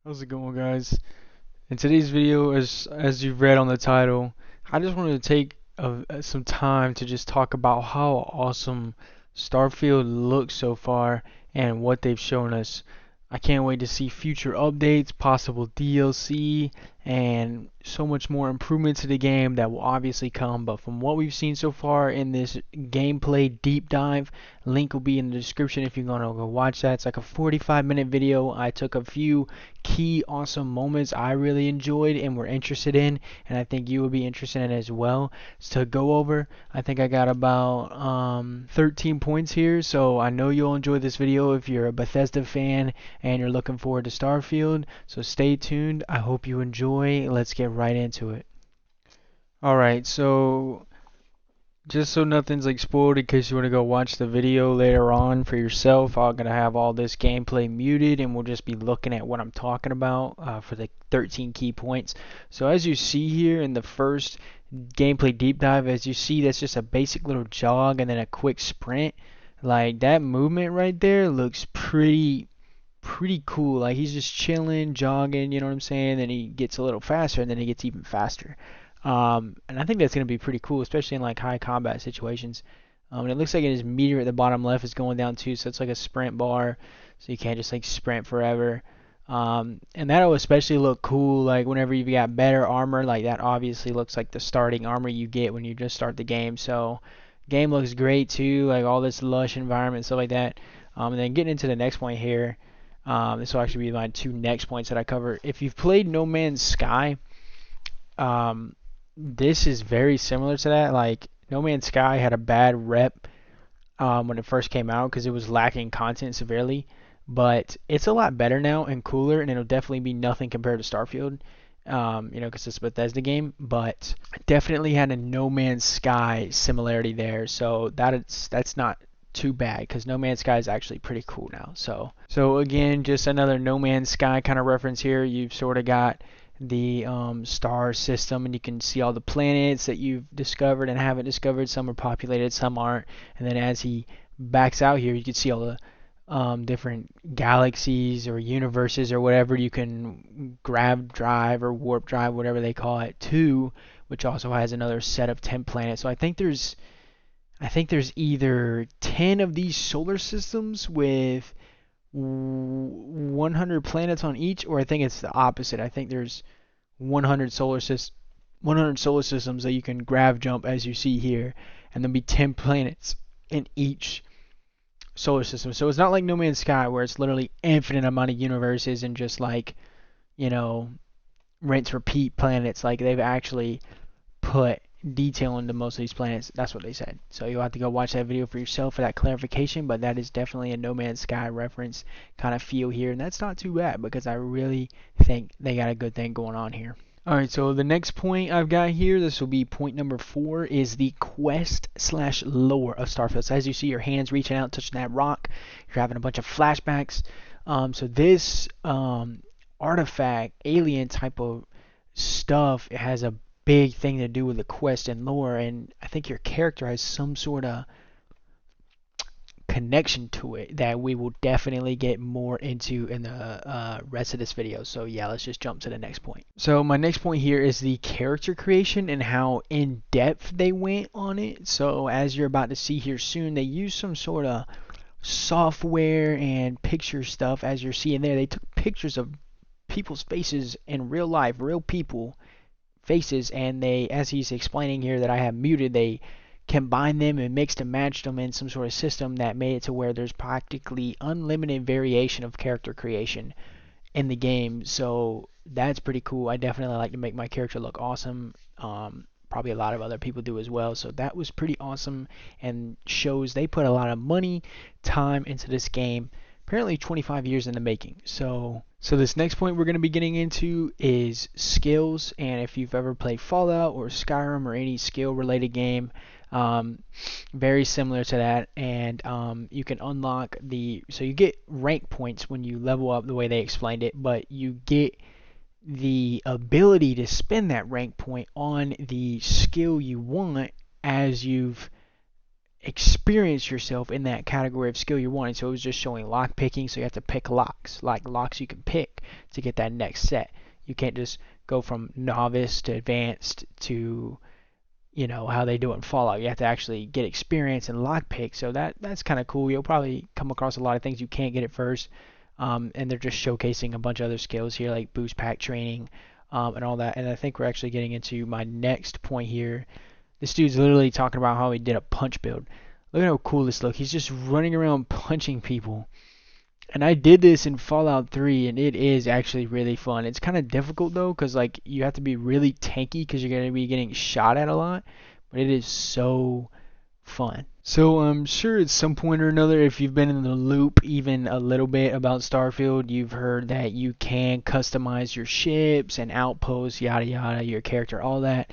How's it going, guys? In today's video, as you've read on the title, I just wanted to take some time to just talk about how awesome Starfield looks so far and what they've shown us. I can't wait to see future updates, possible DLC, and so much more improvement to the game that will obviously come. But from what we've seen so far in this gameplay deep dive, link will be in the description if you're gonna go watch that. It's like a 45-minute video. I took a few key awesome moments I really enjoyed and were interested in, and I think you will be interested in as well. To go over, I think I got about 13 points here, so I know you'll enjoy this video if you're a Bethesda fan and you're looking forward to Starfield. So stay tuned. I hope you enjoy. Let's get right into it. Alright, so just so nothing's like spoiled in case you want to go watch the video later on for yourself, I'm gonna have all this gameplay muted and we'll just be looking at what I'm talking about for the 13 key points. So as you see here in the first gameplay deep dive, as you see, that's just a basic little jog and then a quick sprint. Like that movement right there looks pretty cool. Like he's just chilling, jogging, you know what I'm saying? Then he gets a little faster and then he gets even faster. And I think that's going to be pretty cool, especially in like high combat situations. And it looks like his meter at the bottom left is going down too, so it's like a sprint bar, so you can't just like sprint forever. And that'll especially look cool like whenever you've got better armor. Like that obviously looks like the starting armor you get when you just start the game. So game looks great too, like all this lush environment, stuff like that. And then getting into the next point here, this will actually be my two next points that I cover. If you've played No Man's Sky, this is very similar to that. Like No Man's Sky had a bad rep when it first came out because it was lacking content severely, but it's a lot better now and cooler, and it'll definitely be nothing compared to Starfield. Because it's a Bethesda game, but definitely had a No Man's Sky similarity there. So that's not too bad because No Man's Sky is actually pretty cool now. So again, just another No Man's Sky kind of reference here. You've sort of got the star system, and you can see all the planets that you've discovered and haven't discovered. Some are populated, some aren't. And then as he backs out here, you can see all the different galaxies or universes or whatever you can grab drive or warp drive, whatever they call it, to, which also has another set of 10 planets. So I think there's either 10 of these solar systems with 100 planets on each, or I think it's the opposite. I think there's 100 100 solar systems that you can grav jump as you see here, and there'll be 10 planets in each solar system. So it's not like No Man's Sky where it's literally infinite amount of universes and just like, you know, rinse repeat planets. Like they've actually put detail into most of these planets. That's what they said. So you'll have to go watch that video for yourself for that clarification, but that is definitely a No Man's Sky reference kind of feel here, and that's not too bad because I really think they got a good thing going on here. Alright, so the next point I've got here, this will be point number 4, is the quest slash lore of Starfield. So as you see your hands reaching out, touching that rock, you're having a bunch of flashbacks. So this artifact, alien type of stuff, it has a big thing to do with the quest and lore, and I think your character has some sort of connection to it that we will definitely get more into in the rest of this video. So yeah, let's just jump to the next point. So my next point here is the character creation and how in depth they went on it. So as you're about to see here soon, they use some sort of software and picture stuff. As you're seeing there, they took pictures of people's faces in real life, real people faces, and they, as he's explaining here that I have muted, they combined them and mixed and matched them in some sort of system that made it to where there's practically unlimited variation of character creation in the game. So that's pretty cool. I definitely like to make my character look awesome. Probably a lot of other people do as well. So that was pretty awesome and shows they put a lot of money, time into this game. Apparently 25 years in the making. So this next point we're going to be getting into is skills, and if you've ever played Fallout or Skyrim or any skill related game, very similar to that, and you can unlock so you get rank points when you level up the way they explained it, but you get the ability to spend that rank point on the skill you want as you've experience yourself in that category of skill you're wanting. So it was just showing lock picking, so you have to pick locks, like locks you can pick to get that next set. You can't just go from novice to advanced to, you know, how they do it in Fallout. You have to actually get experience and lockpick. So that's kind of cool. You'll probably come across a lot of things you can't get at first, and they're just showcasing a bunch of other skills here like boost pack training, and all that. And I think we're actually getting into my next point here. This dude's literally talking about how he did a punch build. Look at how cool this looks. He's just running around punching people. And I did this in Fallout 3, and it is actually really fun. It's kind of difficult though, because like you have to be really tanky because you're gonna be getting shot at a lot. But it is so fun. So I'm sure at some point or another, if you've been in the loop even a little bit about Starfield, you've heard that you can customize your ships and outposts, yada yada, your character, all that.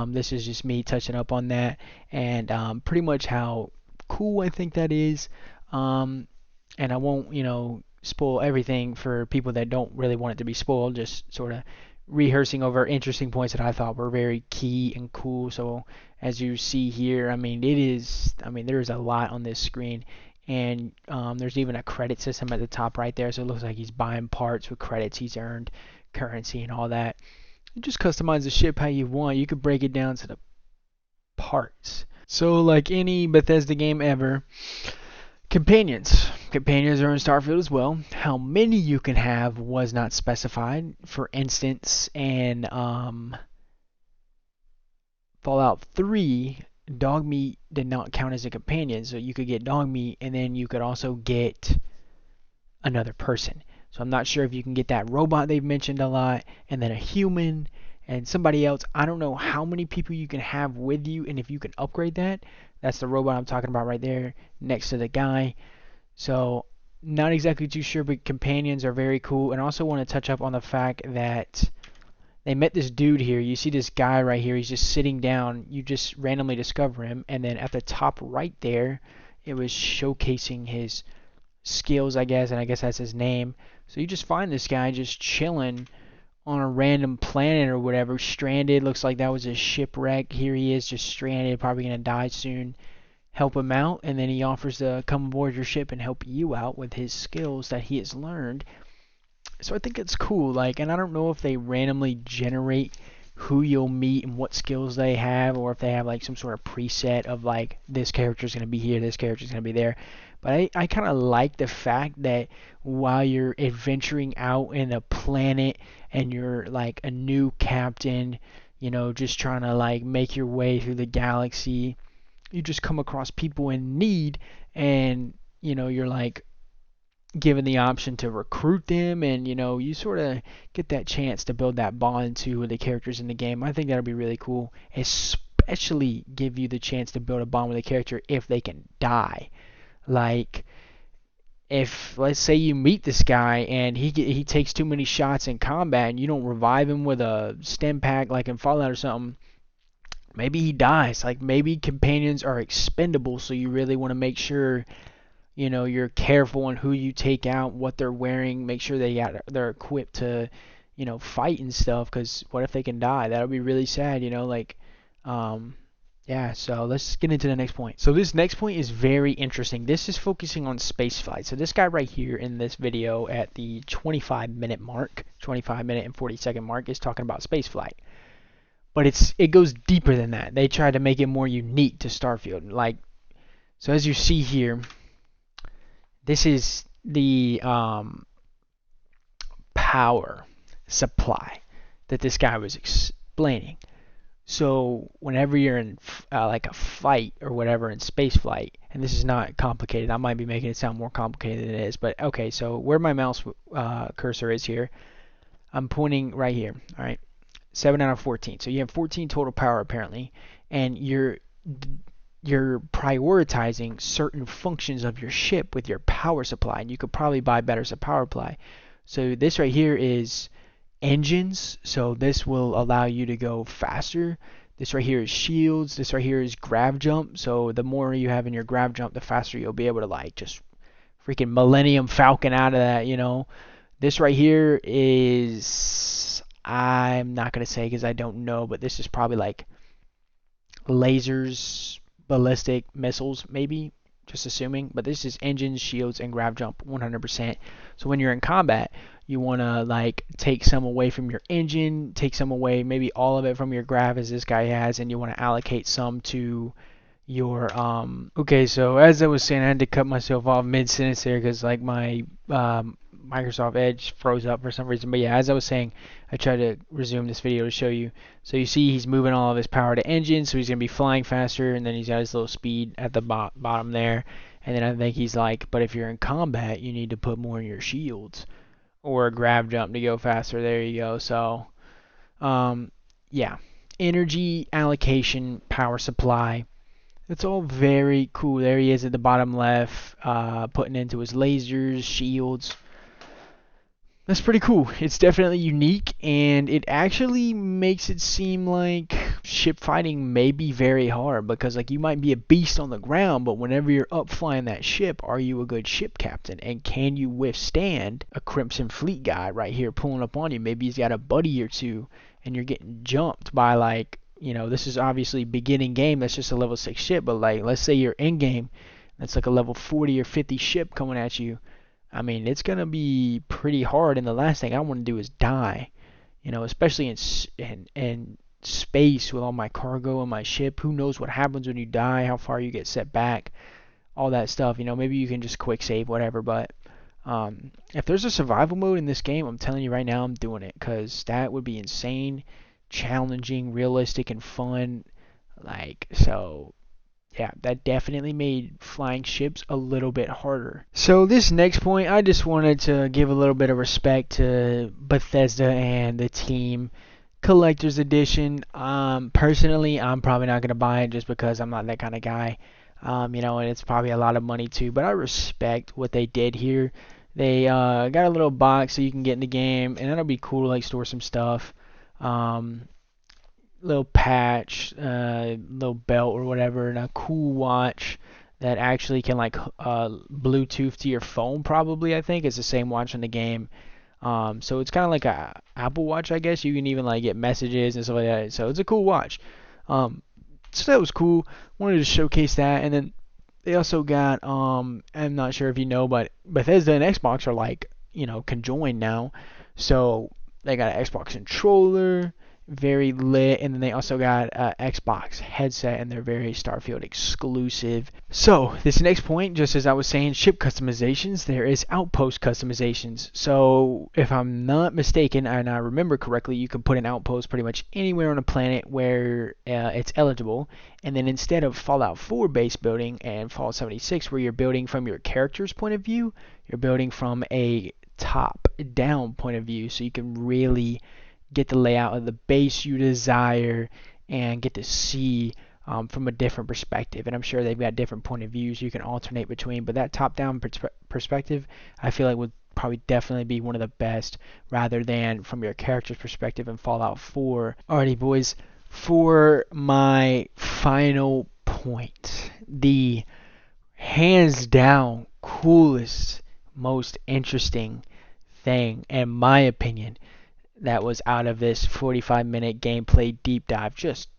This is just me touching up on that, and pretty much how cool I think that is. And I won't, you know, spoil everything for people that don't really want it to be spoiled, just sort of rehearsing over interesting points that I thought were very key and cool. So as you see here, I mean, there's a lot on this screen, and there's even a credit system at the top right there. So it looks like he's buying parts with credits he's earned, currency and all that. You just customize the ship how you want. You could break it down to the parts. So like any Bethesda game ever, companions. Companions are in Starfield as well. How many you can have was not specified. For instance, in Fallout 3, dog meat did not count as a companion, so you could get dog meat and then you could also get another person. So I'm not sure if you can get that robot they've mentioned a lot, and then a human and somebody else. I don't know how many people you can have with you and if you can upgrade that. That's the robot I'm talking about right there next to the guy. So not exactly too sure, but companions are very cool. And I also want to touch up on the fact that they met this dude here. You see this guy right here. He's just sitting down. You just randomly discover him. And then at the top right there, it was showcasing his skills, I guess. And I guess that's his name. So you just find this guy just chilling on a random planet or whatever. Stranded. Looks like that was a shipwreck. Here he is just stranded. Probably going to die soon. Help him out. And then he offers to come aboard your ship and help you out with his skills that he has learned. So I think it's cool, like, and I don't know if they randomly generate who you'll meet and what skills they have, or if they have like some sort of preset of like this character's gonna be here, this character's gonna be there. But I kind of like the fact that while you're adventuring out in a planet and you're like a new captain, you know, just trying to like make your way through the galaxy, you just come across people in need, and you know you're like given the option to recruit them, and you know you sort of get that chance to build that bond too with the characters in the game. I think that'll be really cool, especially give you the chance to build a bond with a character if they can die. Like if let's say you meet this guy and he takes too many shots in combat and you don't revive him with a stim pack like in Fallout or something, maybe he dies. Like maybe companions are expendable, so you really want to make sure, you know, you're careful on who you take out, what they're wearing, make sure they're equipped to, you know, fight and stuff, because what if they can die? That would be really sad, you know, like yeah. So let's get into the next point. So this next point is very interesting. This is focusing on space flight. So this guy right here in this video at the 25-minute mark, 25-minute and 40-second mark, is talking about space flight. But it goes deeper than that. They try to make it more unique to Starfield. Like, so as you see here, this is the power supply that this guy was explaining. So whenever you're in like a fight or whatever in space flight, and this is not complicated, I might be making it sound more complicated than it is, but okay, so where my mouse cursor is here, I'm pointing right here, all right, 7 out of 14. So you have 14 total power apparently, and you're prioritizing certain functions of your ship with your power supply, and you could probably buy better power supply. So this right here is engines, so this will allow you to go faster. This right here is shields. This right here is grav jump, so the more you have in your grav jump, the faster you'll be able to like just freaking Millennium Falcon out of that, you know. This right here is, I'm not gonna say because I don't know, but this is probably like lasers ballistic missiles, maybe, just assuming. But this is engines, shields, and grav jump 100%. So when you're in combat, you want to like take some away from your engine, take some away, maybe all of it from your grav as this guy has, and you want to allocate some to your okay. So as I was saying, I had to cut myself off mid sentence there because like my Microsoft Edge froze up for some reason. But yeah, as I was saying, I tried to resume this video to show you. So you see he's moving all of his power to engine, so he's gonna be flying faster, and then he's got his little speed at the bottom there. And then I think he's like, but if you're in combat, you need to put more in your shields or a grab jump to go faster. There you go. So um yeah, energy allocation, power supply. It's all very cool. There he is at the bottom left, putting into his lasers, shields. That's pretty cool. It's definitely unique, and it actually makes it seem like ship fighting may be very hard because, like, you might be a beast on the ground, but whenever you're up flying that ship, are you a good ship captain? And can you withstand a Crimson Fleet guy right here pulling up on you? Maybe he's got a buddy or two, and you're getting jumped by, like, this is obviously beginning game. That's just a level 6 ship, but, like, let's say you're in game, that's like a level 40 or 50 ship coming at you. I mean, it's gonna be pretty hard, and the last thing I want to do is die. Especially in space with all my cargo and my ship. Who knows what happens when you die? How far you get set back? All that stuff. Maybe you can just quick save, whatever. But if there's a survival mode in this game, I'm telling you right now, I'm doing it because that would be insane, challenging, realistic, and fun. Like so. Yeah, that definitely made flying ships a little bit harder. So this next point, I just wanted to give a little bit of respect to Bethesda and the team. Collector's Edition. Personally, I'm probably not gonna buy it just because I'm not that kind of guy. And it's probably a lot of money too. But I respect what they did here. They got a little box so you can get in the game, and that'll be cool to like store some stuff. Little patch, little belt or whatever, and a cool watch that actually can like Bluetooth to your phone. Probably, I think it's the same watch in the game. So it's kind of like a Apple Watch, I guess. You can even like get messages and stuff like that. So it's a cool watch. So that was cool. Wanted to showcase that, and then they also got I'm not sure if you know, but Bethesda and Xbox are like conjoined now. So they got an Xbox controller, very lit, and then they also got an Xbox headset, and they're very Starfield exclusive. So this next point, just as I was saying, ship customizations, there is outpost customizations. So if I'm not mistaken and I remember correctly, you can put an outpost pretty much anywhere on a planet where it's eligible, and then instead of Fallout 4 base building and Fallout 76 where you're building from your character's point of view, you're building from a top down point of view, so you can really get the layout of the base you desire and get to see from a different perspective. And I'm sure they've got different point of views you can alternate between, but that top-down perspective I feel like would probably definitely be one of the best rather than from your character's perspective in Fallout 4. Alrighty boys, for my final point, the hands down coolest, most interesting thing in my opinion that was out of this 45-minute gameplay deep dive. Just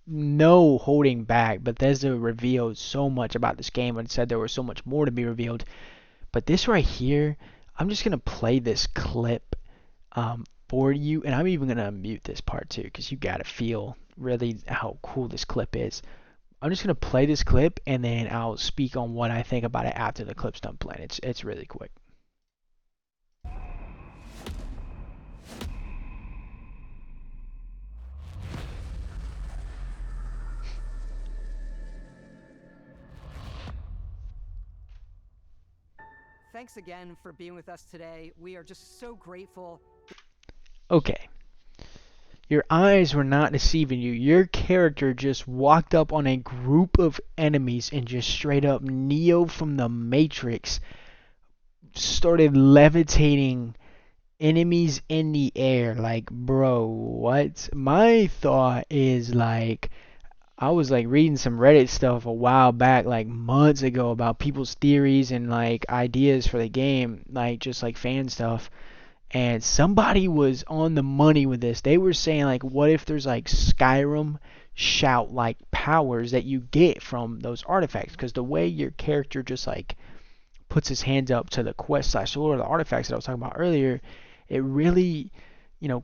no holding back. Bethesda revealed so much about this game and said there was so much more to be revealed. But this right here, I'm just going to play this clip for you. And I'm even going to mute this part too because you got to feel really how cool this clip is. I'm just going to play this clip and then I'll speak on what I think about it after the clip's done playing. It's really quick. Thanks again for being with us today. We are just so grateful. Okay. Your eyes were not deceiving you. Your character just walked up on a group of enemies and just straight up Neo from the Matrix started levitating enemies in the air. Like, bro, what? My thought is like, I was like reading some Reddit stuff a while back, like months ago, about people's theories and like ideas for the game, like just like fan stuff. And somebody was on the money with this. They were saying like, what if there's like Skyrim shout like powers that you get from those artifacts. Because the way your character just like puts his hands up to the quest slash sword or the artifacts that I was talking about earlier, it really,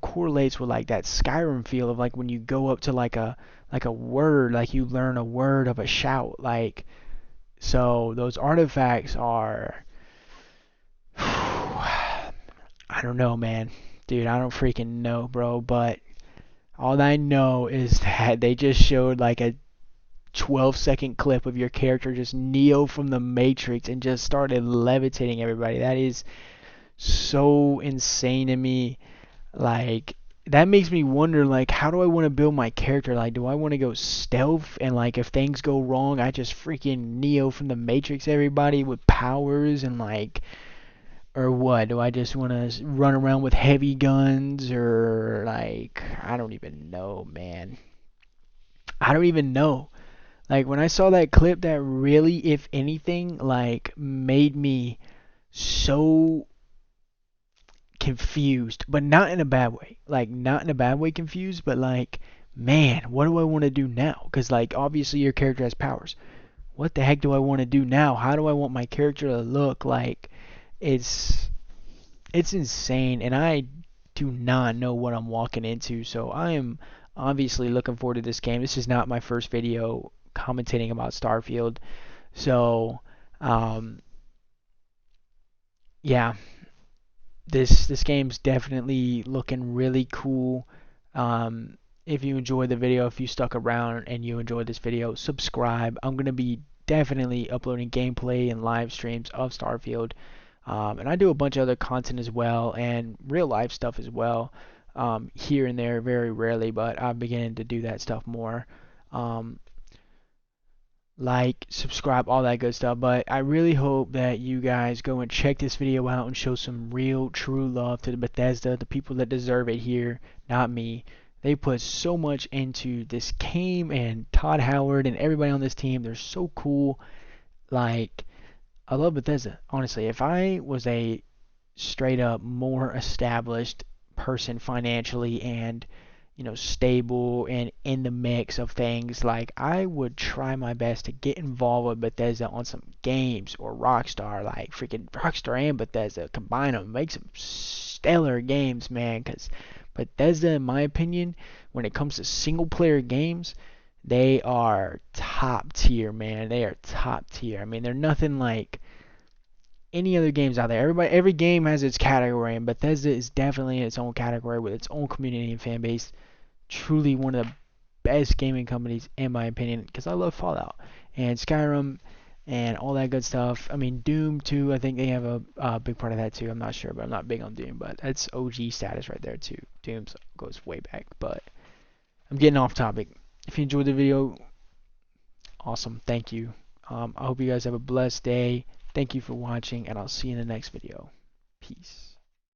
correlates with like that Skyrim feel of like when you go up to like a word, like you learn a word of a shout, like. So those artifacts are, I don't know, man, dude, I don't freaking know, bro, but all I know is that they just showed like a 12-second clip of your character just Neo from the Matrix and just started levitating everybody. That is so insane to me. Like, that makes me wonder, like, how do I want to build my character? Like, do I want to go stealth and like if things go wrong, I just freaking Neo from the Matrix everybody with powers and like, or what? Do I just want to run around with heavy guns or like, I don't even know, man. I don't even know. Like when I saw that clip, that really, if anything, like made me so confused, but not in a bad way. Like not in a bad way confused, but like, man, what do I want to do now? Because like obviously your character has powers. What the heck do I want to do now? How do I want my character to look? Like it's it's insane, and I do not know what I'm walking into. So I am obviously looking forward to this game. This is not my first video commentating about Starfield. So, um, yeah, this game's definitely looking really cool. If you enjoyed the video, if you stuck around and you enjoyed this video, subscribe. I'm gonna be definitely uploading gameplay and live streams of Starfield. And I do a bunch of other content as well and real life stuff as well. Here and there, very rarely, but I'm beginning to do that stuff more. Um, like, subscribe, all that good stuff. But I really hope that you guys go and check this video out and show some real, true love to the Bethesda, the people that deserve it here, not me. They put so much into this game, and Todd Howard and everybody on this team, they're so cool. Like, I love Bethesda, honestly. If I was a straight up more established person financially and stable and in the mix of things, like I would try my best to get involved with Bethesda on some games, or Rockstar, like freaking Rockstar and Bethesda, combine them, make some stellar games, man. Because Bethesda, in my opinion, when it comes to single player games, they are top tier, man. They are top tier. I mean, they're nothing like any other games out there. Every game has its category, and Bethesda is definitely in its own category with its own community and fan base. Truly one of the best gaming companies, in my opinion, because I love Fallout and Skyrim and all that good stuff. I mean, Doom too. I think they have a big part of that too. I'm not sure, but I'm not big on Doom. But that's OG status right there too. Doom goes way back. But I'm getting off topic. If you enjoyed the video, awesome. Thank you. I hope you guys have a blessed day. Thank you for watching, and I'll see you in the next video. Peace.